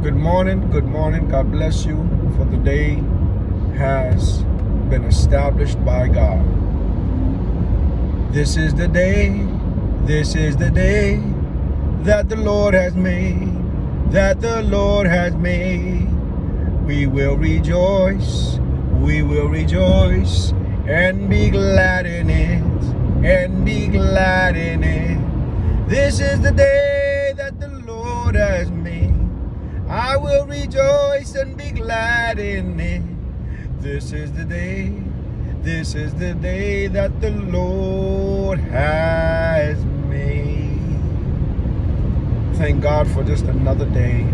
Good morning. Good morning. God bless you, for the day has been established by God. This is the day. This is the day that the Lord has made. That the Lord has made. We will rejoice. We will rejoice and be glad in it. And be glad in it. This is the day that the Lord has made. I will rejoice and be glad in it. This is the day. This is the day that the Lord has made. Thank God for just another day,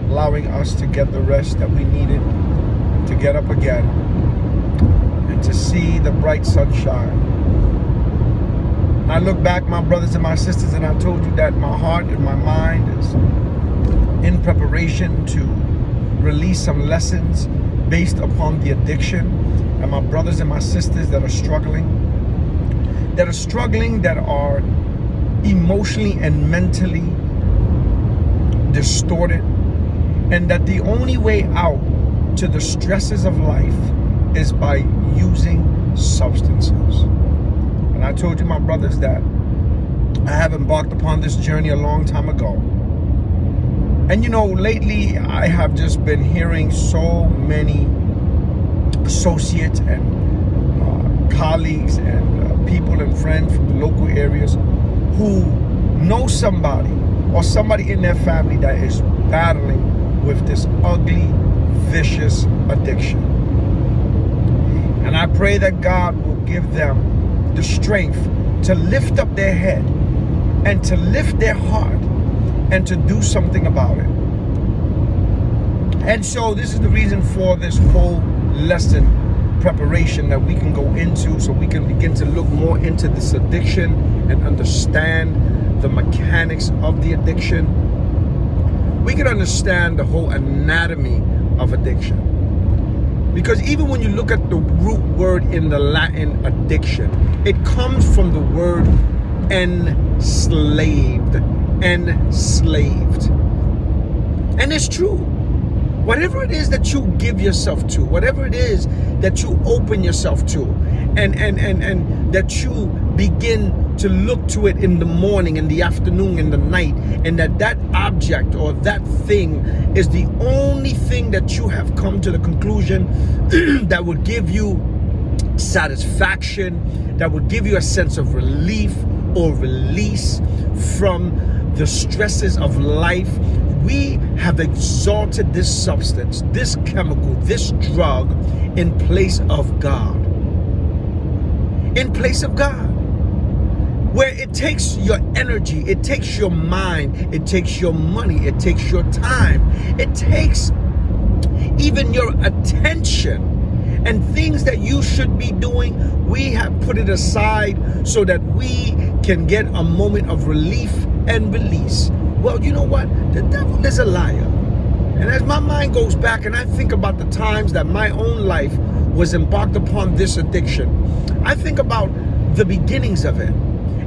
allowing us to get the rest that we needed, to get up again, and to see the bright sunshine. I look back, my brothers and my sisters, and I told you that my heart and my mind is in preparation to release some lessons based upon the addiction. And my brothers and my sisters that are struggling, that are emotionally and mentally distorted, and that the only way out to the stresses of life is by using substances. And I told you, my brothers, that I have embarked upon this journey a long time ago. And you know, lately I have just been hearing so many associates and colleagues and people and friends from the local areas who know somebody or somebody in their family that is battling with this ugly, vicious addiction. And I pray that God will give them the strength to lift up their head and to lift their heart and to do something about it. And so this is the reason for this whole lesson preparation that we can go into, so we can begin to look more into this addiction and understand the mechanics of the addiction. We can understand the whole anatomy of addiction. Because even when you look at the root word in the Latin addiction, it comes from the word enslaved. Enslaved. And it's true. Whatever it is that you give yourself to, whatever it is that you open yourself to, and that you begin to look to it in the morning, in the afternoon, in the night, and that object or that thing is the only thing that you have come to the conclusion that would give you satisfaction, that would give you a sense of relief or release from the stresses of life. We have exalted this substance, this chemical, this drug in place of God. In place of God. Where it takes your energy, it takes your mind, it takes your money, it takes your time, it takes even your attention. And things that you should be doing, we have put it aside so that we can get a moment of relief and release. Well, you know what? The devil is a liar. And as my mind goes back and I think about the times that my own life was embarked upon this addiction, I think about the beginnings of it.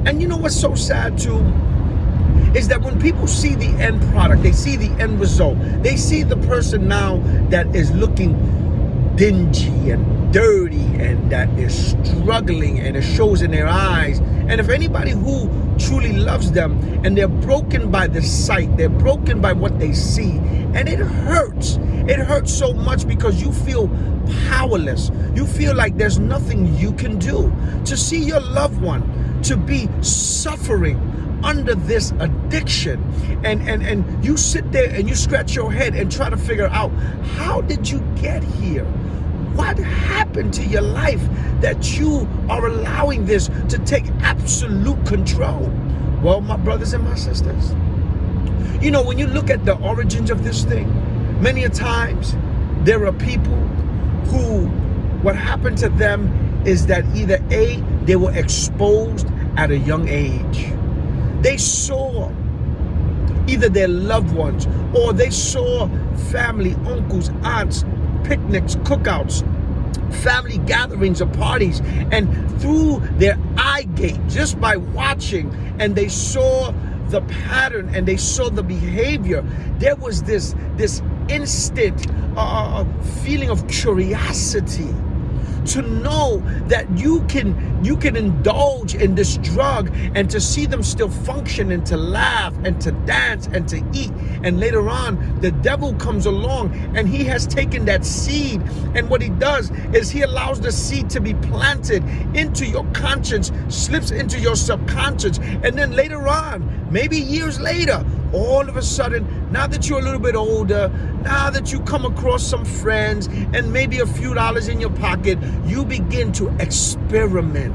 And you know what's so sad too? Is that when people see the end product, they see the end result, they see the person now that is looking dingy and dirty and that is struggling, and it shows in their eyes. And if anybody who truly loves them, and they're broken by the sight, they're broken by what they see, and it hurts so much, because you feel powerless. You feel like there's nothing you can do. To see your loved one to be suffering under this addiction, and you sit there and you scratch your head and try to figure out, how did you get here? What happened to your life that you are allowing this to take absolute control? Well, my brothers and my sisters, you know, when you look at the origins of this thing, many a times there are people who, what happened to them is that either A, they were exposed at a young age. They saw either their loved ones, or they saw family, uncles, aunts, picnics, cookouts, family gatherings or parties, and through their eye gate, just by watching, and they saw the pattern and they saw the behavior, there was this instant feeling of curiosity to know that you can indulge in this drug and to see them still function and to laugh and to dance and to eat. And later on, the devil comes along and he has taken that seed, and what he does is he allows the seed to be planted into your conscience, slips into your subconscious, and then later on, maybe years later, all of a sudden, now that you're a little bit older, now that you come across some friends and maybe a few dollars in your pocket, you begin to experiment.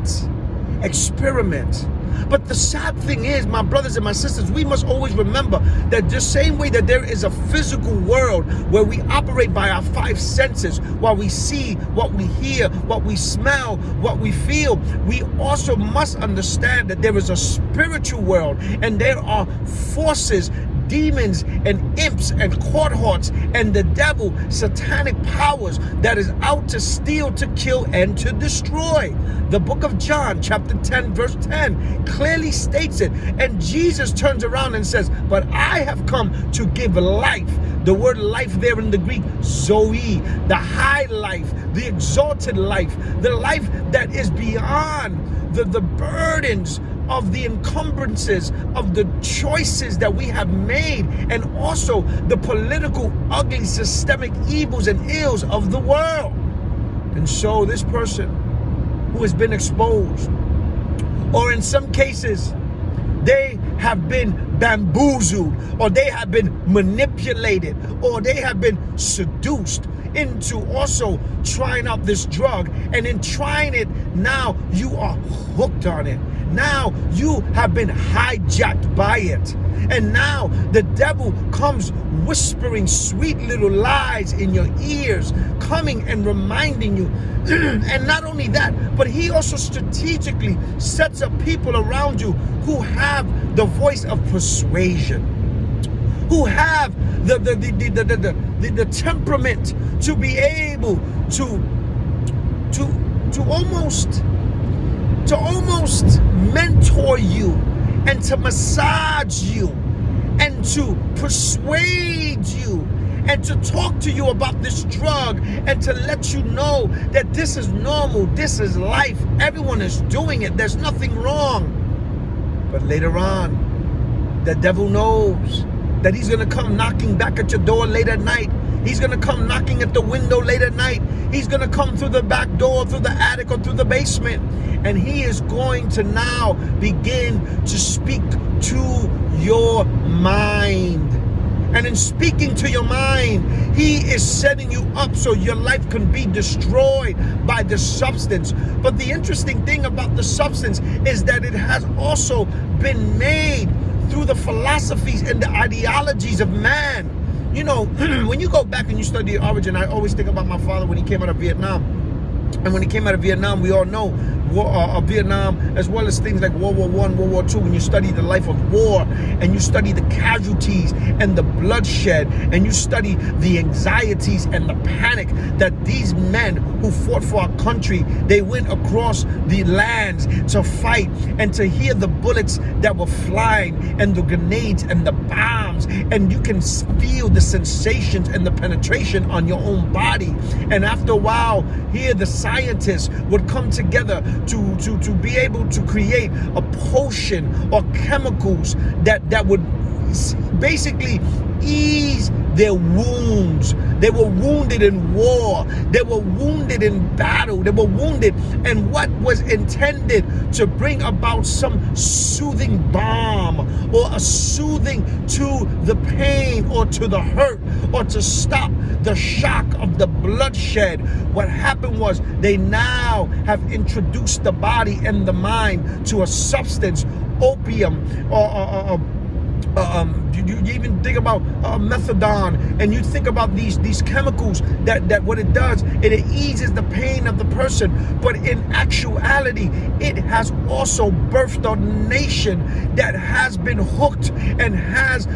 But the sad thing is, my brothers and my sisters, we must always remember that the same way that there is a physical world where we operate by our five senses, while we see, what we hear, what we smell, what we feel, we also must understand that there is a spiritual world, and there are forces, demons and imps and cohorts and the devil, satanic powers that is out to steal, to kill, and to destroy. The book of John chapter 10 verse 10 clearly states it, and Jesus turns around and says, but I have come to give life. The word life there in the Greek, Zoe, the high life, the exalted life, the life that is beyond the burdens of the encumbrances of the choices that we have made, and also the political, ugly, systemic evils and ills of the world. And so this person who has been exposed, or in some cases, they have been bamboozled, or they have been manipulated, or they have been seduced into also trying out this drug, and in trying it, now you are hooked on it. Now you have been hijacked by it. And now the devil comes whispering sweet little lies in your ears, coming and reminding you. And not only that, but he also strategically sets up people around you who have the voice of persuasion, who have the temperament to be able to almost mentor you and to massage you and to persuade you and to talk to you about this drug and to let you know that this is normal, this is life, everyone is doing it, there's nothing wrong. But later on, the devil knows that he's going to come knocking back at your door late at night. He's going to come knocking at the window late at night. He's going to come through the back door, through the attic, or through the basement. And he is going to now begin to speak to your mind. And in speaking to your mind, he is setting you up so your life can be destroyed by the substance. But the interesting thing about the substance is that it has also been made through the philosophies and the ideologies of man. You know, when you go back and you study the origin, I always think about my father when he came out of Vietnam. And when he came out of Vietnam, we all know Vietnam, as well as things like World War I, World War II, when you study the life of war and you study the casualties and the bloodshed and you study the anxieties and the panic that these men who fought for our country, they went across the lands to fight, and to hear the bullets that were flying and the grenades and the bombs, and you can feel the sensations and the penetration on your own body. And after a while, here the scientists would come together to be able to create a potion or chemicals that would basically ease their wounds. They were wounded in war. They were wounded in battle. They were wounded. And what was intended to bring about some soothing balm or a soothing to the pain or to the hurt or to stop the shock of the bloodshed, what happened was they now have introduced the body and the mind to a substance, opium, or you even think about methadone, and you think about these chemicals that what it does, it eases the pain of the person. But in actuality, it has also birthed a nation that has been hooked and has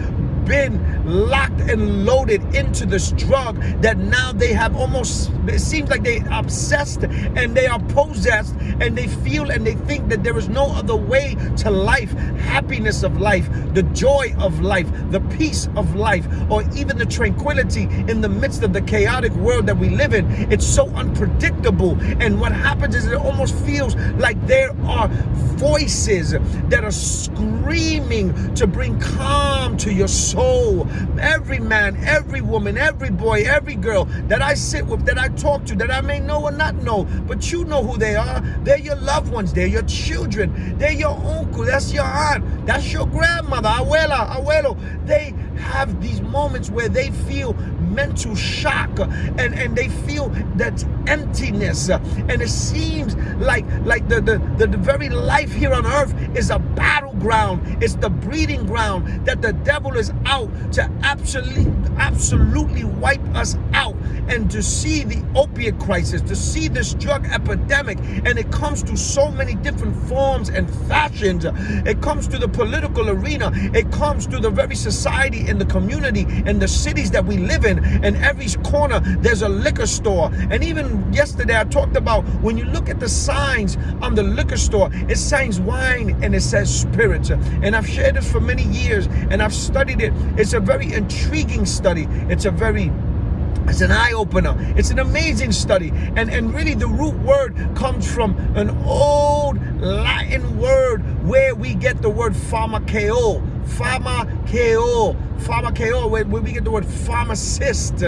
been locked and loaded into this drug that now they have almost, it seems like they are obsessed and they are possessed, and they feel and they think that there is no other way to life, happiness of life, the joy of life, the peace of life, or even the tranquility in the midst of the chaotic world that we live in. It's so unpredictable, and what happens is it almost feels like there are voices that are screaming to bring calm to your soul. Every man, every woman, every boy, every girl that I sit with, that I talk to, that I may know or not know, but you know who they are. They're your loved ones, they're your children, they're your uncle, that's your aunt, that's your grandmother, abuela, abuelo. They have these moments where they feel mental shock, and they feel that emptiness, and it seems like the very life here on earth is a battleground. It's the breeding ground that the devil is out to absolutely wipe us out, and to see the opiate crisis, to see this drug epidemic, and it comes to so many different forms and fashions. It comes to the political arena, it comes to the very society and the community and the cities that we live in. And every corner there's a liquor store. And even yesterday I talked about, when you look at the signs on the liquor store, it says wine and it says spirits. And I've shared this for many years, and I've studied it. It's a very intriguing study. It's an eye-opener. It's an amazing study. And really the root word comes from an old Latin word where we get the word pharmakeo, where we get the word pharmacist.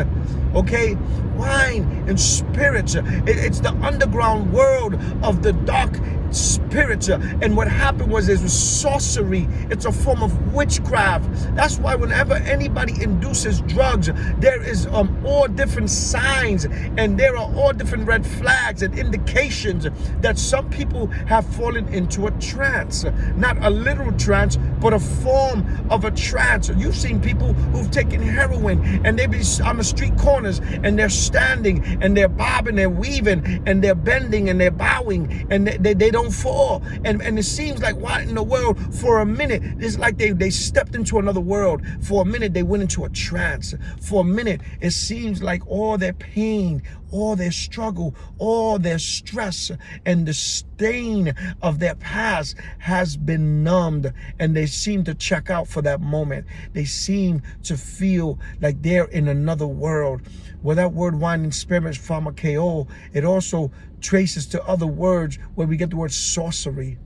Okay, wine and spirits. It's the underground world of the dark spirits. And what happened was sorcery. It's a form of witchcraft. That's why whenever anybody induces drugs, there is all different signs, and there are all different red flags and indications that some people have fallen into a trance. Not a literal trance, but a form of a trance. You've seen people who've taken heroin, and they be on the street corners, and they're standing, and they're bobbing, they're weaving, and they're bending, and they're bowing, and they don't fall. And it seems like, what in the world? For a minute, it's like they stepped into another world. For a minute, they went into a trance. For a minute, it seems like all their pain, all their struggle, all their stress, and the stain of their past has been numbed, and they seem to check out for that moment. They seem to feel like they're in another world. Well, that word wine and spirits, pharmakeo, it also traces to other words where we get the word sorcery,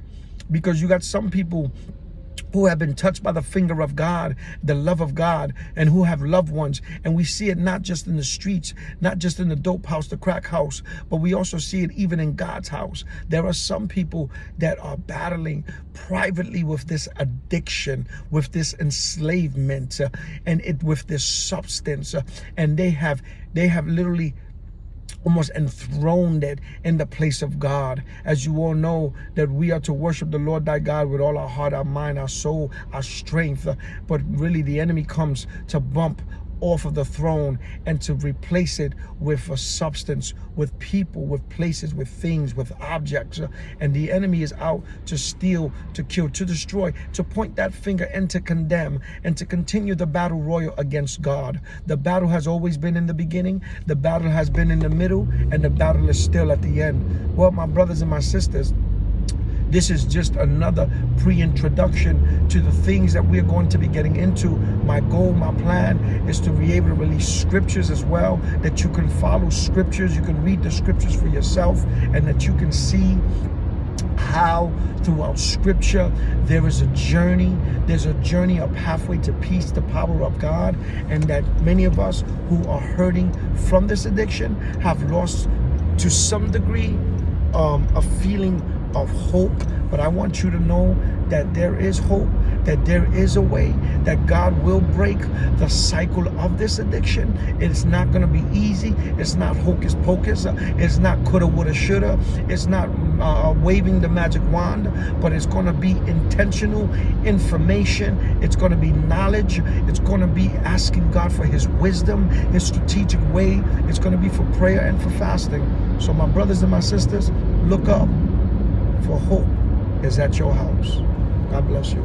because you got some people who have been touched by the finger of God, the love of God, and who have loved ones. And we see it not just in the streets, not just in the dope house, the crack house, but we also see it even in God's house. There are some people that are battling privately with this addiction, with this enslavement, with this substance, and they have literally almost enthroned it in the place of God. As you all know, that we are to worship the Lord thy God with all our heart, our mind, our soul, our strength. But really the enemy comes to bump off of the throne and to replace it with a substance, with people, with places, with things, with objects. And the enemy is out to steal, to kill, to destroy, to point that finger and to condemn, and to continue the battle royal against God. The battle has always been in the beginning, the battle has been in the middle, and the battle is still at the end. Well, my brothers and my sisters, this is just another pre-introduction to the things that we're going to be getting into. My goal, my plan is to be able to release scriptures as well, that you can follow scriptures, you can read the scriptures for yourself, and that you can see how throughout scripture there is a journey. There's a journey, a pathway to peace, the power of God, and that many of us who are hurting from this addiction have lost to some degree a feeling of hope. But I want you to know that there is hope, that there is a way, that God will break the cycle of this addiction. It's not going to be easy. It's not hocus pocus. It's not coulda, woulda, shoulda. It's not waving the magic wand, but it's going to be intentional information. It's going to be knowledge. It's going to be asking God for his wisdom, his strategic way. It's going to be for prayer and for fasting. So my brothers and my sisters, look up, for hope is at your house. God bless you.